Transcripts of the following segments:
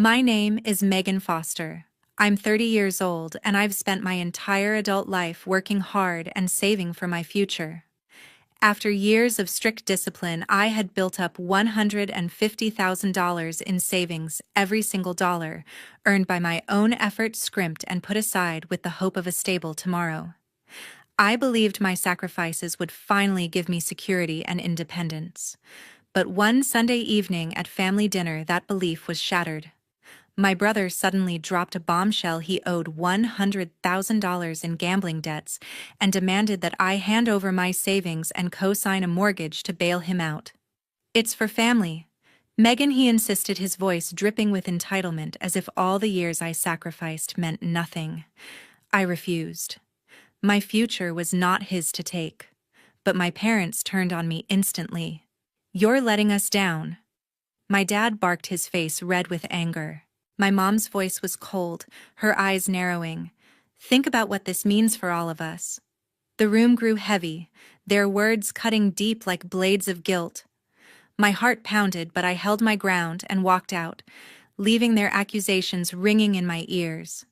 My name is Megan Foster. I'm 30 years old and I've spent my entire adult life working hard and saving for my future. After years of strict discipline, I had built up $150,000 in savings, every single dollar, earned by my own effort, scrimped and put aside with the hope of a stable tomorrow. I believed my sacrifices would finally give me security and independence. But one Sunday evening at family dinner, that belief was shattered. My brother suddenly dropped a bombshell. He owed $100,000 in gambling debts and demanded that I hand over my savings and co-sign a mortgage to bail him out. "It's for family, Megan," he insisted, his voice dripping with entitlement, as if all the years I sacrificed meant nothing. I refused. My future was not his to take. But my parents turned on me instantly. "You're letting us down." My dad barked, his face red with anger. My mom's voice was cold, her eyes narrowing. "Think about what this means for all of us." The room grew heavy, their words cutting deep like blades of guilt. My heart pounded, but I held my ground and walked out, leaving their accusations ringing in my ears.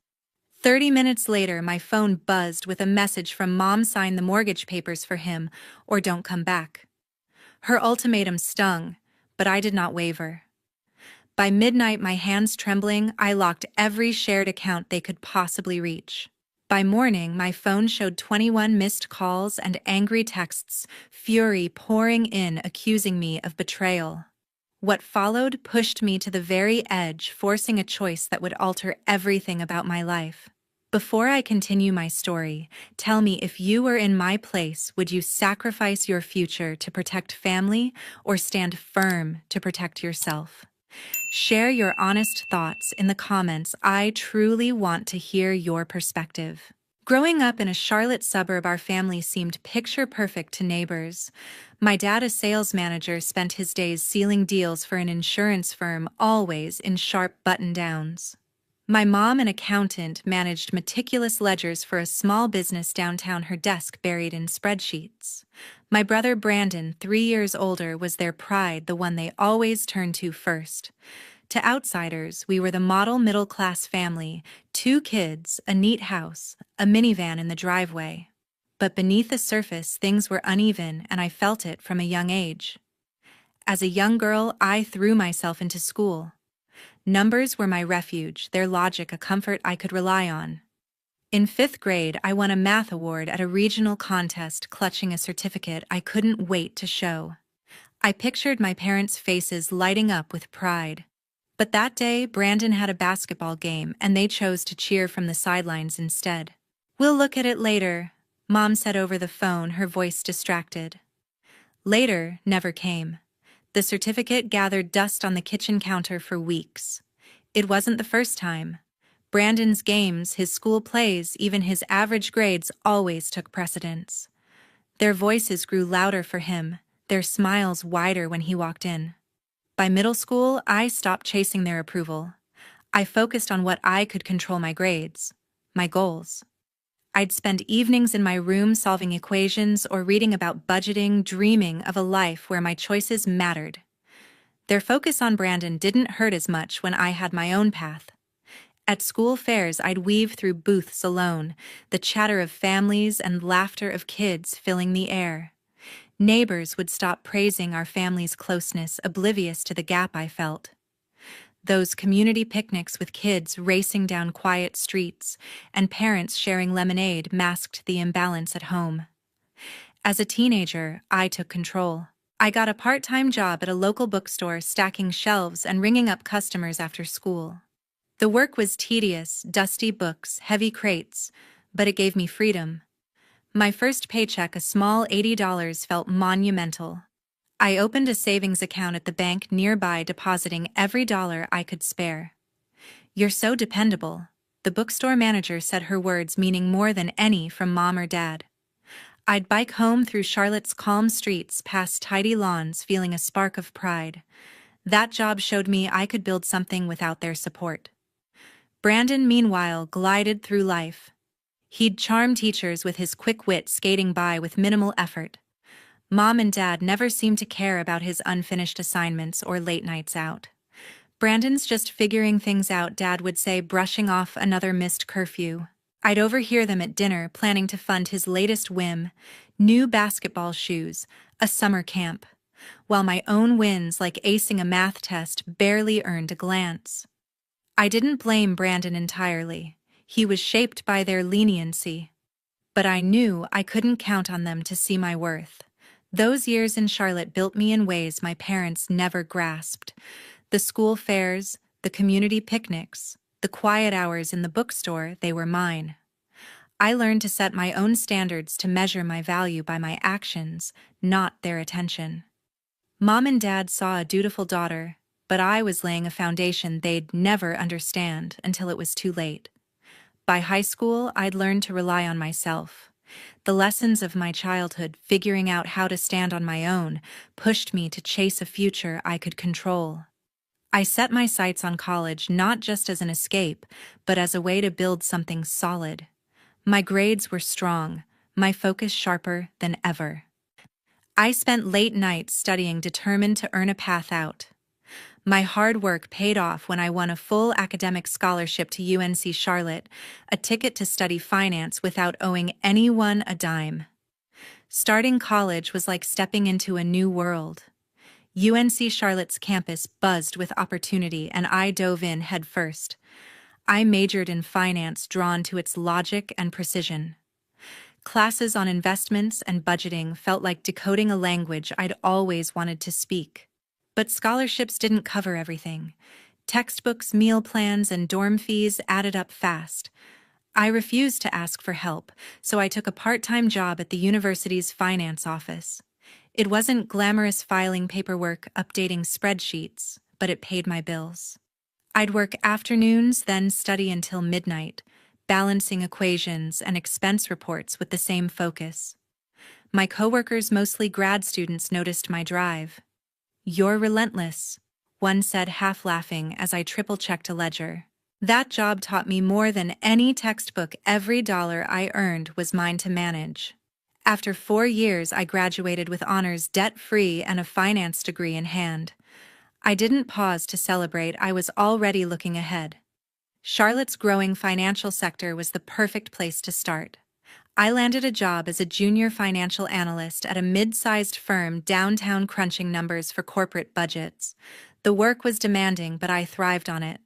30 minutes later, my phone buzzed with a message from Mom: "Sign the mortgage papers for him, or don't come back." Her ultimatum stung, but I did not waver. By midnight, my hands trembling, I locked every shared account they could possibly reach. By morning, my phone showed 21 missed calls and angry texts, fury pouring in, accusing me of betrayal. What followed pushed me to the very edge, forcing a choice that would alter everything about my life. Before I continue my story, tell me, if you were in my place, would you sacrifice your future to protect family or stand firm to protect yourself? Share your honest thoughts in the comments. I truly want to hear your perspective. Growing up in a Charlotte suburb, our family seemed picture perfect to neighbors. My dad, a sales manager, spent his days sealing deals for an insurance firm, always in sharp button-downs. My mom, an accountant, managed meticulous ledgers for a small business downtown, her desk buried in spreadsheets. My brother Brandon, 3 years older, was their pride, the one they always turned to first. To outsiders, we were the model middle-class family: 2 kids, a neat house, a minivan in the driveway. But beneath the surface, things were uneven, and I felt it from a young age. As a young girl, I threw myself into school. Numbers were my refuge, their logic a comfort I could rely on. In 5th grade, I won a math award at a regional contest, clutching a certificate I couldn't wait to show. I pictured my parents' faces lighting up with pride. But that day, Brandon had a basketball game, and they chose to cheer from the sidelines instead. "We'll look at it later," Mom said over the phone, her voice distracted. Later never came. The certificate gathered dust on the kitchen counter for weeks. It wasn't the first time. Brandon's games, his school plays, even his average grades always took precedence. Their voices grew louder for him, their smiles wider when he walked in. By middle school, I stopped chasing their approval. I focused on what I could control: my grades, my goals. I'd spend evenings in my room solving equations or reading about budgeting, dreaming of a life where my choices mattered. Their focus on Brandon didn't hurt as much when I had my own path. At school fairs, I'd weave through booths alone, the chatter of families and laughter of kids filling the air. Neighbors would stop praising our family's closeness, oblivious to the gap I felt. Those community picnics with kids racing down quiet streets and parents sharing lemonade masked the imbalance at home. As a teenager, I took control. I got a part-time job at a local bookstore, stacking shelves and ringing up customers after school. The work was tedious: dusty books, heavy crates, but it gave me freedom. My first paycheck, a small $80, felt monumental. I opened a savings account at the bank nearby, depositing every dollar I could spare. "You're so dependable," the bookstore manager said, her words meaning more than any from Mom or Dad. I'd bike home through Charlotte's calm streets, past tidy lawns, feeling a spark of pride. That job showed me I could build something without their support. Brandon, meanwhile, glided through life. He'd charm teachers with his quick wit, skating by with minimal effort. Mom and Dad never seemed to care about his unfinished assignments or late nights out. "Brandon's just figuring things out," Dad would say, brushing off another missed curfew. I'd overhear them at dinner, planning to fund his latest whim: new basketball shoes, a summer camp, while my own wins, like acing a math test, barely earned a glance. I didn't blame Brandon entirely. He was shaped by their leniency. But I knew I couldn't count on them to see my worth. Those years in Charlotte built me in ways my parents never grasped. The school fairs, the community picnics, the quiet hours in the bookstore, they were mine. I learned to set my own standards, to measure my value by my actions, not their attention. Mom and Dad saw a dutiful daughter, but I was laying a foundation they'd never understand until it was too late. By high school, I'd learned to rely on myself. The lessons of my childhood, figuring out how to stand on my own, pushed me to chase a future I could control. I set my sights on college not just as an escape, but as a way to build something solid. My grades were strong, my focus sharper than ever. I spent late nights studying, determined to earn a path out. My hard work paid off when I won a full academic scholarship to UNC Charlotte, a ticket to study finance without owing anyone a dime. Starting college was like stepping into a new world. UNC Charlotte's campus buzzed with opportunity, and I dove in headfirst. I majored in finance, drawn to its logic and precision. Classes on investments and budgeting felt like decoding a language I'd always wanted to speak. But scholarships didn't cover everything. Textbooks, meal plans, and dorm fees added up fast. I refused to ask for help, so I took a part-time job at the university's finance office. It wasn't glamorous filing paperwork, updating spreadsheets, but it paid my bills. I'd work afternoons, then study until midnight, balancing equations and expense reports with the same focus. My coworkers, mostly grad students, noticed my drive. "You're relentless," one said, half laughing as I triple-checked a ledger. That job taught me more than any textbook. Every dollar I earned was mine to manage. After 4 years, I graduated with honors, debt-free, and a finance degree in hand. I didn't pause to celebrate. I was already looking ahead. Charlotte's growing financial sector was the perfect place to start. I landed a job as a junior financial analyst at a mid-sized firm downtown, crunching numbers for corporate budgets. The work was demanding, but I thrived on it.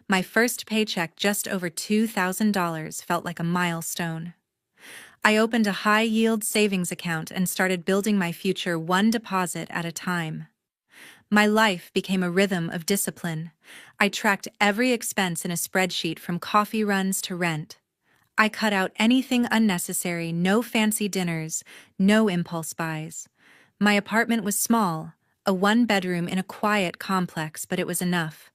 My first paycheck, just over $2,000, felt like a milestone. I opened a high-yield savings account and started building my future one deposit at a time. My life became a rhythm of discipline. I tracked every expense in a spreadsheet, from coffee runs to rent. I cut out anything unnecessary: no fancy dinners, no impulse buys. My apartment was small, a one-bedroom in a quiet complex, but it was enough.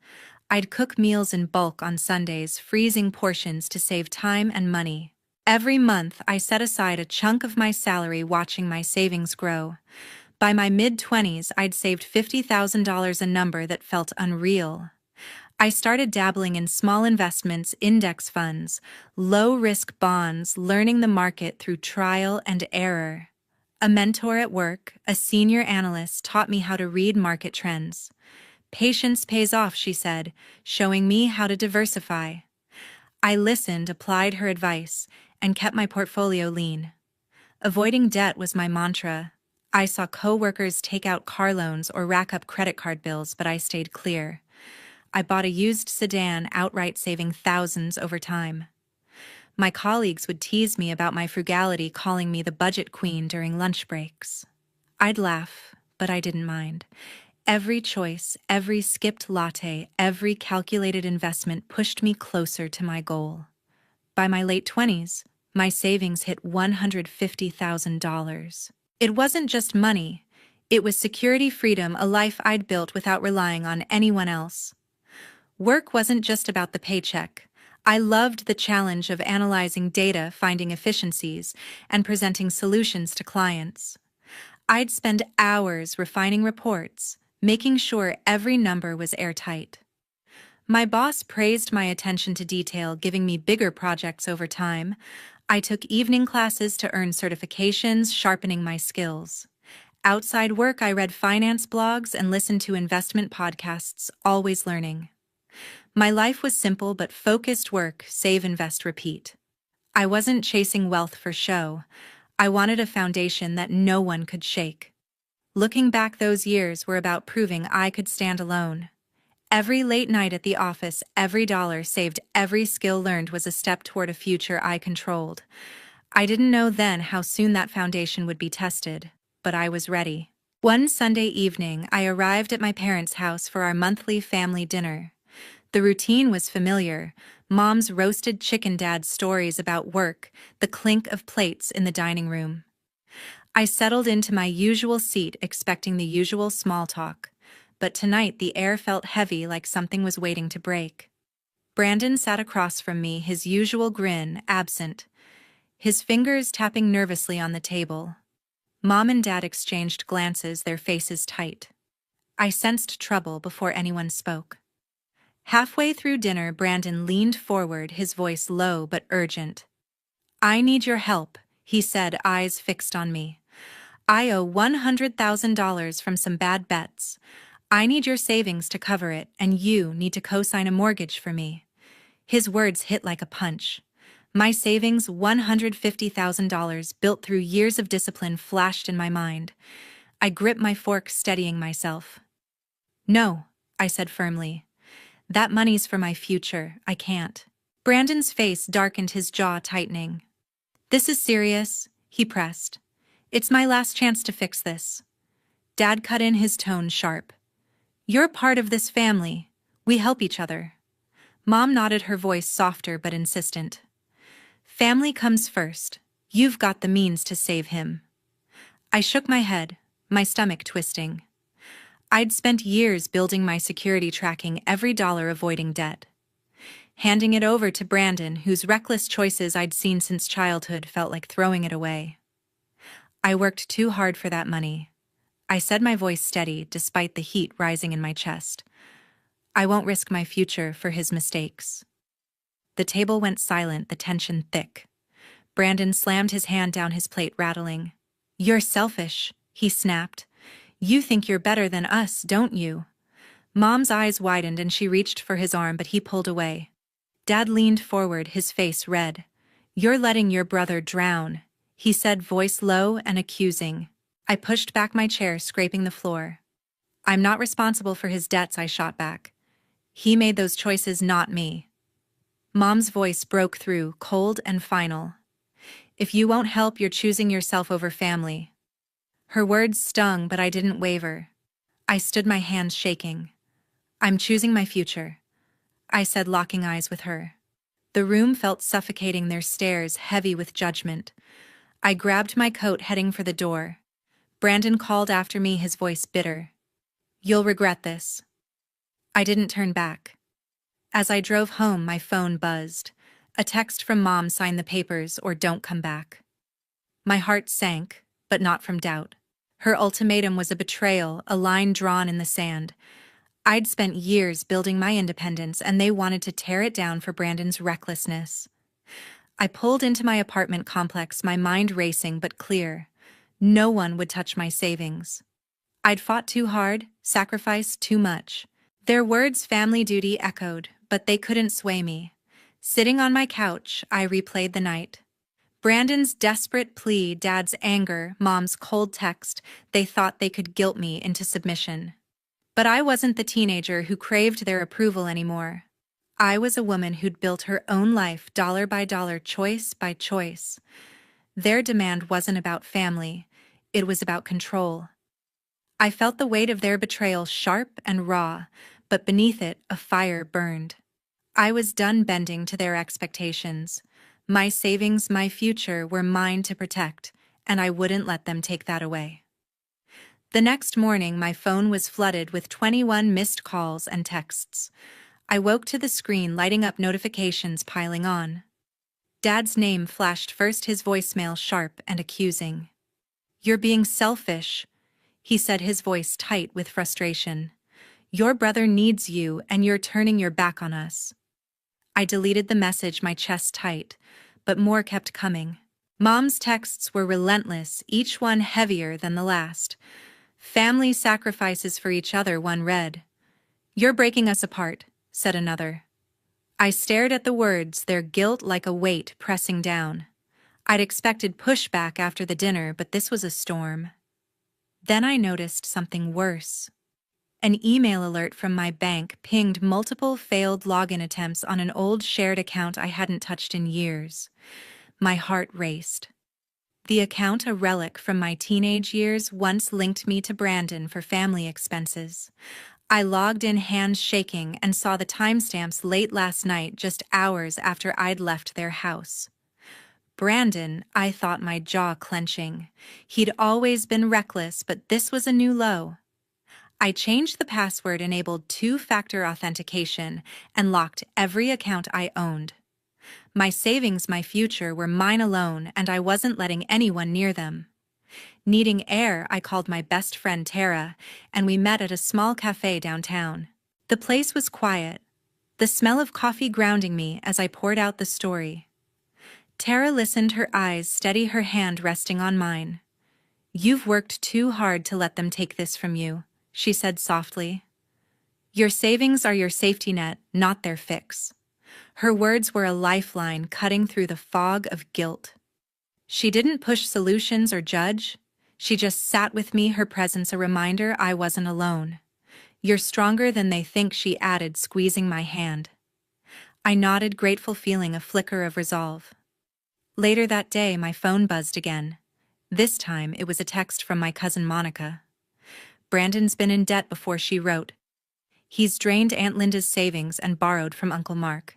I'd cook meals in bulk on Sundays, freezing portions to save time and money. Every month, I set aside a chunk of my salary, watching my savings grow. By my mid-20s, I'd saved $50,000, a number that felt unreal. I started dabbling in small investments, index funds, low-risk bonds, learning the market through trial and error. A mentor at work, a senior analyst, taught me how to read market trends. "Patience pays off," she said, showing me how to diversify. I listened, applied her advice, and kept my portfolio lean. Avoiding debt was my mantra. I saw coworkers take out car loans or rack up credit card bills, but I stayed clear. I bought a used sedan outright, saving thousands over time. My colleagues would tease me about my frugality, calling me the budget queen during lunch breaks. I'd laugh, but I didn't mind. Every choice, every skipped latte, every calculated investment pushed me closer to my goal. By my late 20s, my savings hit $150,000. It wasn't just money. It was security, freedom, a life I'd built without relying on anyone else. Work wasn't just about the paycheck. I loved the challenge of analyzing data, finding efficiencies, and presenting solutions to clients. I'd spend hours refining reports, making sure every number was airtight. My boss praised my attention to detail, giving me bigger projects over time. I took evening classes to earn certifications, sharpening my skills. Outside work, I read finance blogs and listened to investment podcasts, always learning. My life was simple but focused: work, save, invest, repeat. I wasn't chasing wealth for show. I wanted a foundation that no one could shake. Looking back, those years were about proving I could stand alone. Every late night at the office, every dollar saved, every skill learned was a step toward a future I controlled. I didn't know then how soon that foundation would be tested, but I was ready. One Sunday evening, I arrived at my parents' house for our monthly family dinner. The routine was familiar: Mom's roasted chicken, Dad's stories about work, the clink of plates in the dining room. I settled into my usual seat, expecting the usual small talk. But tonight the air felt heavy, like something was waiting to break. Brandon sat across from me, his usual grin absent, his fingers tapping nervously on the table. Mom and Dad exchanged glances, their faces tight. I sensed trouble before anyone spoke. Halfway through dinner, Brandon leaned forward, his voice low but urgent. "I need your help," he said, eyes fixed on me. "I owe $100,000 from some bad bets. I need your savings to cover it, and you need to co-sign a mortgage for me." His words hit like a punch. My savings, $150,000 built through years of discipline, flashed in my mind. I gripped my fork, steadying myself. "No," I said firmly. "That money's for my future. I can't." Brandon's face darkened, his jaw tightening. "This is serious," he pressed. "It's my last chance to fix this." Dad cut in, his tone sharp. "You're part of this family. We help each other." Mom nodded, her voice softer but insistent. "Family comes first. You've got the means to save him." I shook my head, my stomach twisting. I'd spent years building my security, tracking every dollar, avoiding debt. Handing it over to Brandon, whose reckless choices I'd seen since childhood, felt like throwing it away. "I worked too hard for that money," I said, my voice steady despite the heat rising in my chest. "I won't risk my future for his mistakes." The table went silent, the tension thick. Brandon slammed his hand down, his plate rattling. "You're selfish," he snapped. "You think you're better than us, don't you?" Mom's eyes widened and she reached for his arm, but he pulled away. Dad leaned forward, his face red. "You're letting your brother drown," he said, voice low and accusing. I pushed back my chair, scraping the floor. "I'm not responsible for his debts," I shot back. "He made those choices, not me." Mom's voice broke through, cold and final. "If you won't help, you're choosing yourself over family." Her words stung, but I didn't waver. I stood, my hands shaking. "I'm choosing my future," I said, locking eyes with her. The room felt suffocating, their stares heavy with judgment. I grabbed my coat, heading for the door. Brandon called after me, his voice bitter. "You'll regret this." I didn't turn back. As I drove home, my phone buzzed. A text from Mom: "Sign the papers or don't come back." My heart sank, but not from doubt. Her ultimatum was a betrayal, a line drawn in the sand. I'd spent years building my independence, and they wanted to tear it down for Brandon's recklessness. I pulled into my apartment complex, my mind racing but clear. No one would touch my savings. I'd fought too hard, sacrificed too much. Their words, family duty, echoed, but they couldn't sway me. Sitting on my couch, I replayed the night. Brandon's desperate plea, Dad's anger, Mom's cold text. They thought they could guilt me into submission. But I wasn't the teenager who craved their approval anymore. I was a woman who'd built her own life, dollar by dollar, choice by choice. Their demand wasn't about family. It was about control. I felt the weight of their betrayal, sharp and raw, but beneath it, a fire burned. I was done bending to their expectations. My savings, my future, were mine to protect, and I wouldn't let them take that away. The next morning, my phone was flooded with 21 missed calls and texts. I woke to the screen lighting up, notifications piling on. Dad's name flashed first, his voicemail sharp and accusing. "You're being selfish," he said, his voice tight with frustration. "Your brother needs you, and you're turning your back on us." I deleted the message, my chest tight, but more kept coming. Mom's texts were relentless, each one heavier than the last. Family sacrifices for each other, one read. "You're breaking us apart," said another. I stared at the words, their guilt like a weight pressing down. I'd expected pushback after the dinner, but this was a storm. Then I noticed something worse. An email alert from my bank pinged multiple failed login attempts on an old shared account I hadn't touched in years. My heart raced. The account, a relic from my teenage years, once linked me to Brandon for family expenses. I logged in, hands shaking, and saw the timestamps late last night, just hours after I'd left their house. Brandon, I thought, my jaw clenching. He'd always been reckless, but this was a new low. I changed the password, enabled two-factor authentication, and locked every account I owned. My savings, my future, were mine alone, and I wasn't letting anyone near them. Needing air, I called my best friend Tara, and we met at a small cafe downtown. The place was quiet, the smell of coffee grounding me as I poured out the story. Tara listened, her eyes steady, her hand resting on mine. "You've worked too hard to let them take this from you," she said softly. "Your savings are your safety net, not their fix." Her words were a lifeline cutting through the fog of guilt. She didn't push solutions or judge. She just sat with me, her presence a reminder I wasn't alone. "You're stronger than they think," she added, squeezing my hand. I nodded, grateful, feeling a flicker of resolve. Later that day, my phone buzzed again. This time, it was a text from my cousin Monica. "Brandon's been in debt before," she wrote. "He's drained Aunt Linda's savings and borrowed from Uncle Mark."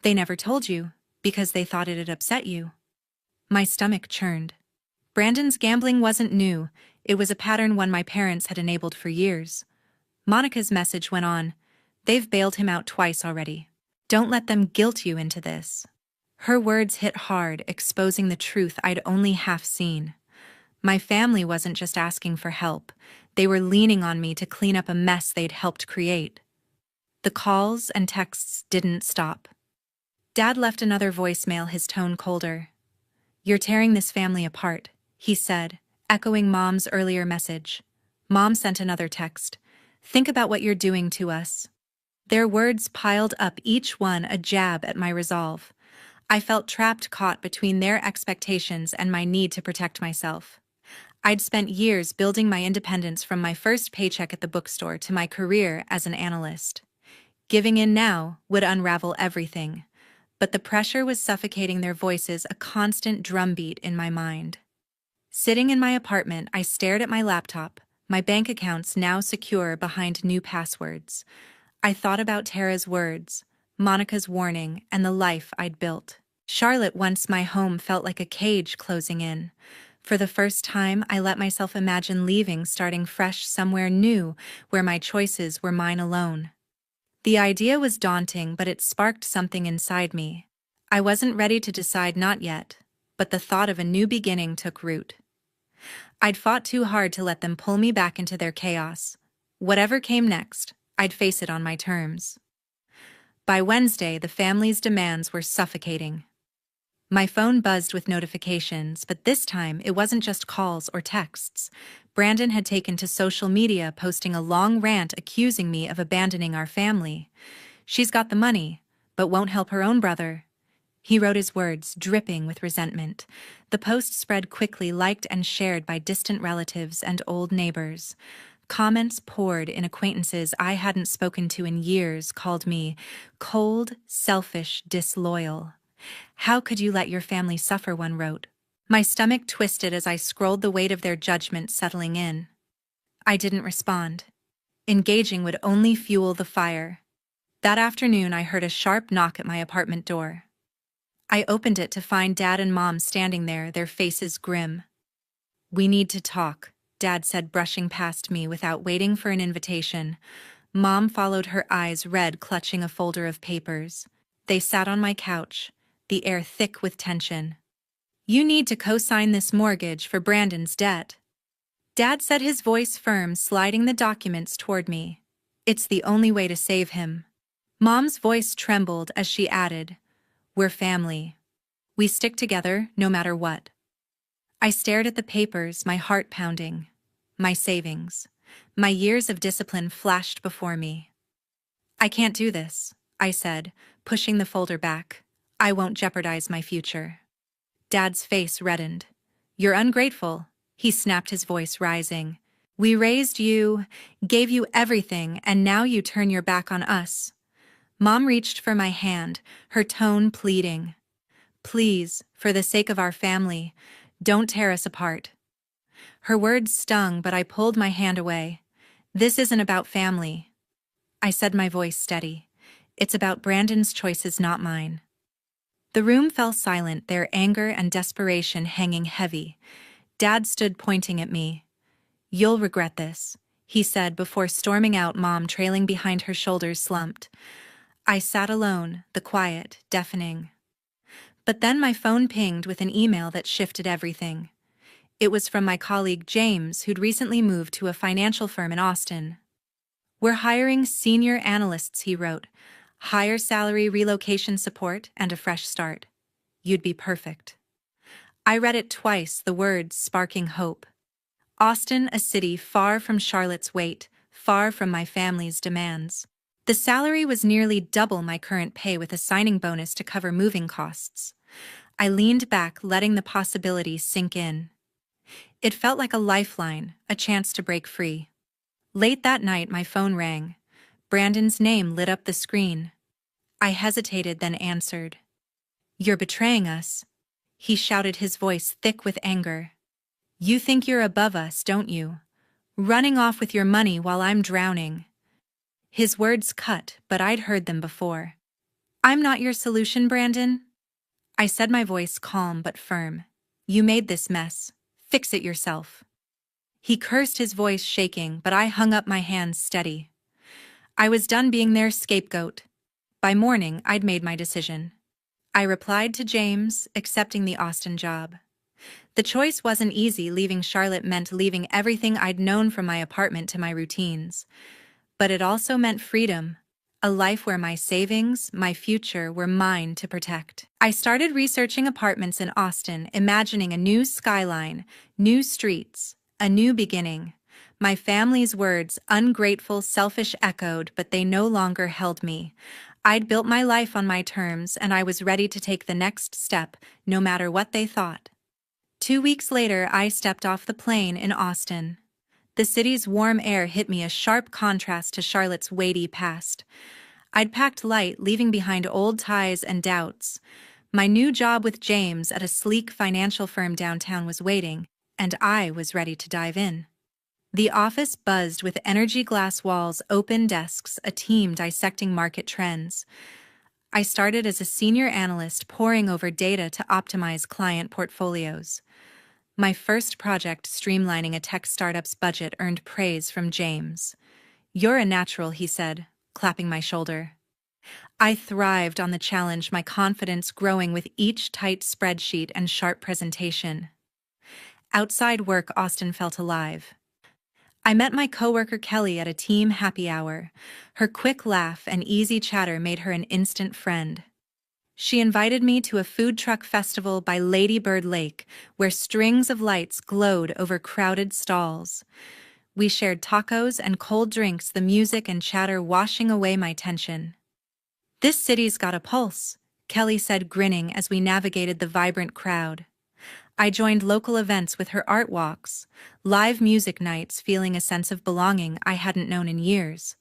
"They never told you, because they thought it'd upset you." My stomach churned. Brandon's gambling wasn't new. It was a pattern one my parents had enabled for years. Monica's message went on. "They've bailed him out twice already. Don't let them guilt you into this." Her words hit hard, exposing the truth I'd only half seen. My family wasn't just asking for help. They were leaning on me to clean up a mess they'd helped create. The calls and texts didn't stop. Dad left another voicemail, his tone colder. "You're tearing this family apart," he said, echoing Mom's earlier message. Mom sent another text. "Think about what you're doing to us." Their words piled up, each one a jab at my resolve. I felt trapped, caught between their expectations and my need to protect myself. I'd spent years building my independence, from my first paycheck at the bookstore to my career as an analyst. Giving in now would unravel everything. But the pressure was suffocating, their voices a constant drumbeat in my mind. Sitting in my apartment, I stared at my laptop, my bank accounts now secure behind new passwords. I thought about Tara's words, Monica's warning, and the life I'd built. Charlotte, once my home, felt like a cage closing in. For the first time, I let myself imagine leaving, starting fresh somewhere new, where my choices were mine alone. The idea was daunting, but it sparked something inside me. I wasn't ready to decide, not yet, but the thought of a new beginning took root. I'd fought too hard to let them pull me back into their chaos. Whatever came next, I'd face it on my terms. By Wednesday, the family's demands were suffocating. My phone buzzed with notifications, but this time it wasn't just calls or texts. Brandon had taken to social media, posting a long rant accusing me of abandoning our family. "She's got the money, but won't help her own brother." He wrote, his words dripping with resentment. The post spread quickly, liked and shared by distant relatives and old neighbors. Comments poured in. Acquaintances I hadn't spoken to in years called me cold, selfish, disloyal. "How could you let your family suffer?" one wrote. My stomach twisted as I scrolled, the weight of their judgment settling in. I didn't respond. Engaging would only fuel the fire. That afternoon, I heard a sharp knock at my apartment door. I opened it to find Dad and Mom standing there, their faces grim. "We need to talk," Dad said, brushing past me without waiting for an invitation. Mom followed, her eyes red, clutching a folder of papers. They sat on my couch, the air thick with tension. "You need to co-sign this mortgage for Brandon's debt." Dad said, his voice firm, sliding the documents toward me. "It's the only way to save him." Mom's voice trembled as she added, "We're family." We stick together no matter what. I stared at the papers, my heart pounding. My savings. My years of discipline flashed before me. I can't do this, I said, pushing the folder back. I won't jeopardize my future. Dad's face reddened. You're ungrateful, he snapped, his voice rising. We raised you, gave you everything, and now you turn your back on us. Mom reached for my hand, her tone pleading. Please, for the sake of our family, don't tear us apart. Her words stung, but I pulled my hand away. This isn't about family. I said, my voice steady. It's about Brandon's choices, not mine. The room fell silent, their anger and desperation hanging heavy. Dad stood pointing at me. You'll regret this, he said before storming out, Mom trailing behind, her shoulders slumped. I sat alone, the quiet, deafening. But then my phone pinged with an email that shifted everything. It was from my colleague James, who'd recently moved to a financial firm in Austin. We're hiring senior analysts, he wrote. Higher salary, relocation support, and a fresh start. You'd be perfect. I read it twice, the words sparking hope. Austin, a city far from Charlotte's weight, far from my family's demands. The salary was nearly double my current pay, with a signing bonus to cover moving costs. I leaned back, letting the possibility sink in. It felt like a lifeline, a chance to break free. Late that night, my phone rang. Brandon's name lit up the screen. I hesitated, then answered. You're betraying us, he shouted, his voice thick with anger. You think you're above us, don't you? Running off with your money while I'm drowning. His words cut, but I'd heard them before. I'm not your solution, Brandon. I said, my voice calm but firm. You made this mess. Fix it yourself. He cursed, his voice shaking, but I hung up my hands steady. I was done being their scapegoat. By morning, I'd made my decision. I replied to James, accepting the Austin job. The choice wasn't easy. Leaving Charlotte meant leaving everything I'd known, from my apartment to my routines. But it also meant freedom, a life where my savings, my future, were mine to protect. I started researching apartments in Austin, imagining a new skyline, new streets, a new beginning. My family's words, ungrateful, selfish, echoed, but they no longer held me. I'd built my life on my terms, and I was ready to take the next step, no matter what they thought. 2 weeks later, I stepped off the plane in Austin. The city's warm air hit me, a sharp contrast to Charlotte's weighty past. I'd packed light, leaving behind old ties and doubts. My new job with James at a sleek financial firm downtown was waiting, and I was ready to dive in. The office buzzed with energy, glass walls, open desks, a team dissecting market trends. I started as a senior analyst, poring over data to optimize client portfolios. My first project, streamlining a tech startup's budget, earned praise from James. You're a natural, he said, clapping my shoulder. I thrived on the challenge, my confidence growing with each tight spreadsheet and sharp presentation. Outside work, Austin felt alive. I met my coworker Kelly at a team happy hour. Her quick laugh and easy chatter made her an instant friend. She invited me to a food truck festival by Lady Bird Lake, where strings of lights glowed over crowded stalls. We shared tacos and cold drinks, the music and chatter washing away my tension. This city's got a pulse, Kelly said, grinning as we navigated the vibrant crowd. I joined local events with her, art walks, live music nights, feeling a sense of belonging I hadn't known in years.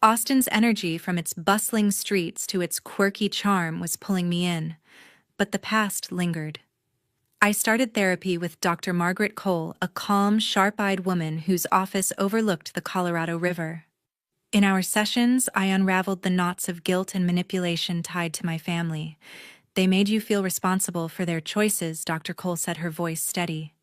Austin's energy, from its bustling streets to its quirky charm, was pulling me in, but the past lingered. I started therapy with Dr. Margaret Cole, a calm, sharp-eyed woman whose office overlooked the Colorado River. In our sessions, I unraveled the knots of guilt and manipulation tied to my family. They made you feel responsible for their choices, Dr. Cole said, her voice steady.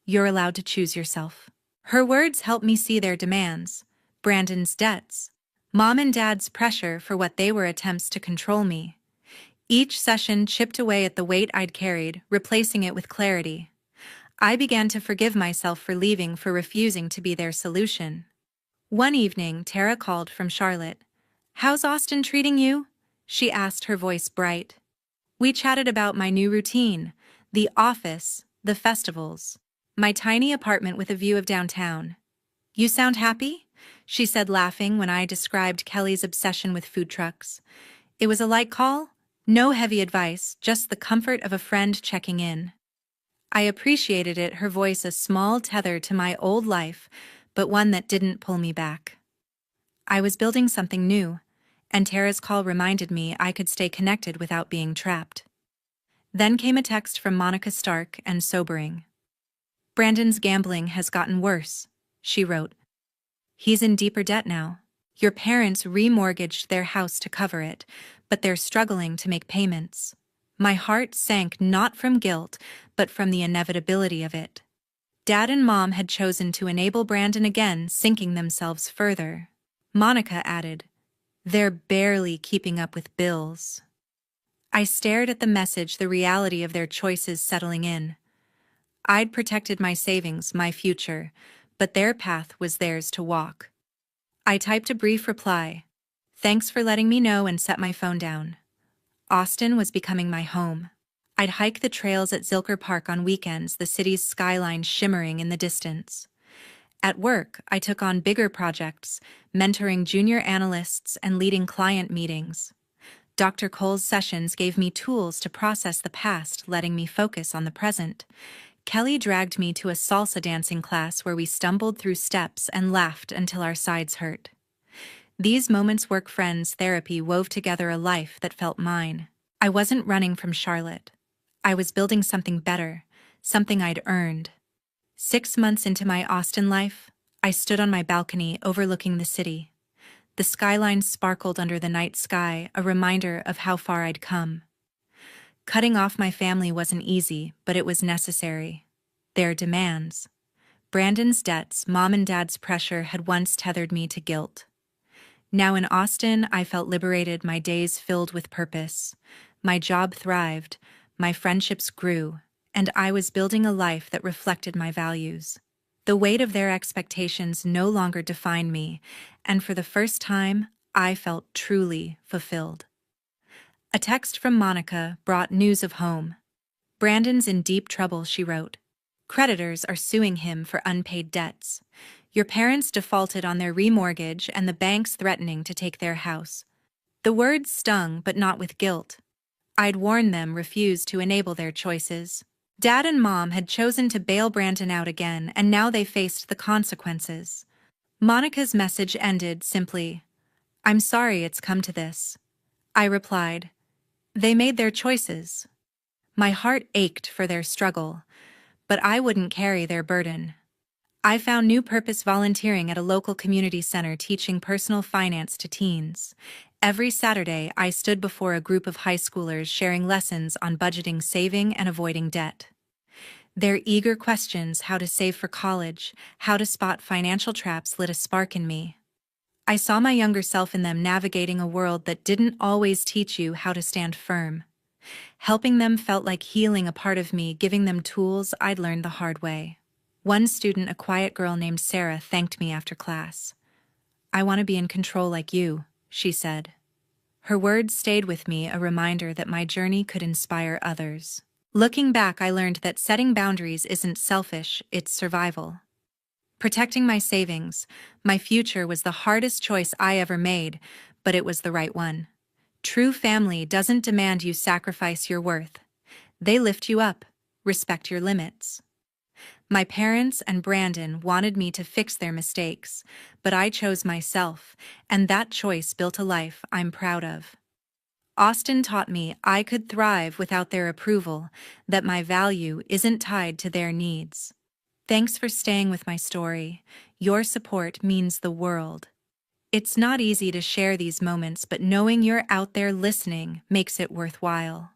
You're allowed to choose yourself. Her words helped me see their demands, Brandon's debts, Mom and Dad's pressure for what they were attempts to control me. Each session chipped away at the weight I'd carried, replacing it with clarity. I began to forgive myself for leaving, for refusing to be their solution. One evening, Tara called from Charlotte. How's Austin treating you? She asked, her voice bright. We chatted about my new routine, the office, the festivals, my tiny apartment with a view of downtown. "You sound happy?" she said, laughing when I described Kelly's obsession with food trucks. It was a light call, no heavy advice, just the comfort of a friend checking in. I appreciated it, her voice a small tether to my old life, but one that didn't pull me back. I was building something new, and Tara's call reminded me I could stay connected without being trapped. Then came a text from Monica, stark and sobering. "Brandon's gambling has gotten worse," she wrote. "He's in deeper debt now. Your parents remortgaged their house to cover it, but they're struggling to make payments." My heart sank, not from guilt, but from the inevitability of it. Dad and Mom had chosen to enable Brandon again, sinking themselves further. Monica added, "They're barely keeping up with bills." I stared at the message, the reality of their choices settling in. I'd protected my savings, my future, but their path was theirs to walk. I typed a brief reply. "Thanks for letting me know," and set my phone down. Austin was becoming my home. I'd hike the trails at Zilker Park on weekends, the city's skyline shimmering in the distance. At work, I took on bigger projects, mentoring junior analysts and leading client meetings. Dr. Cole's sessions gave me tools to process the past, letting me focus on the present. Kelly dragged me to a salsa dancing class where we stumbled through steps and laughed until our sides hurt. These moments, work, friends, therapy, wove together a life that felt mine. I wasn't running from Charlotte. I was building something better, something I'd earned. 6 months into my Austin life, I stood on my balcony overlooking the city. The skyline sparkled under the night sky, a reminder of how far I'd come. Cutting off my family wasn't easy, but it was necessary. Their demands, Brandon's debts, Mom and Dad's pressure had once tethered me to guilt. Now in Austin, I felt liberated, my days filled with purpose. My job thrived, my friendships grew, and I was building a life that reflected my values. The weight of their expectations no longer defined me, and for the first time, I felt truly fulfilled. A text from Monica brought news of home. "Brandon's in deep trouble," she wrote. "Creditors are suing him for unpaid debts. Your parents defaulted on their remortgage and the bank's threatening to take their house." The words stung, but not with guilt. I'd warned them, refused to enable their choices. Dad and Mom had chosen to bail Brandon out again, and now they faced the consequences. Monica's message ended simply, "I'm sorry it's come to this." I replied, "They made their choices." My heart ached for their struggle, but I wouldn't carry their burden. I found new purpose volunteering at a local community center, teaching personal finance to teens. Every Saturday, I stood before a group of high schoolers sharing lessons on budgeting, saving, and avoiding debt. Their eager questions, how to save for college, how to spot financial traps, lit a spark in me. I saw my younger self in them, navigating a world that didn't always teach you how to stand firm. Helping them felt like healing a part of me, giving them tools I'd learned the hard way. One student, a quiet girl named Sarah, thanked me after class. "I want to be in control like you," she said. Her words stayed with me, a reminder that my journey could inspire others. Looking back, I learned that setting boundaries isn't selfish, it's survival. Protecting my savings, my future, was the hardest choice I ever made, but it was the right one. True family doesn't demand you sacrifice your worth. They lift you up, respect your limits. My parents and Brandon wanted me to fix their mistakes, but I chose myself, and that choice built a life I'm proud of. Austin taught me I could thrive without their approval, that my value isn't tied to their needs. Thanks for staying with my story. Your support means the world. It's not easy to share these moments, but knowing you're out there listening makes it worthwhile.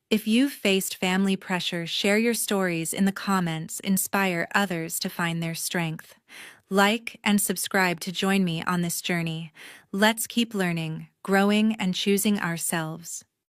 If you've faced family pressure, share your stories in the comments, inspire others to find their strength. Like and subscribe to join me on this journey. Let's keep learning, growing, and choosing ourselves.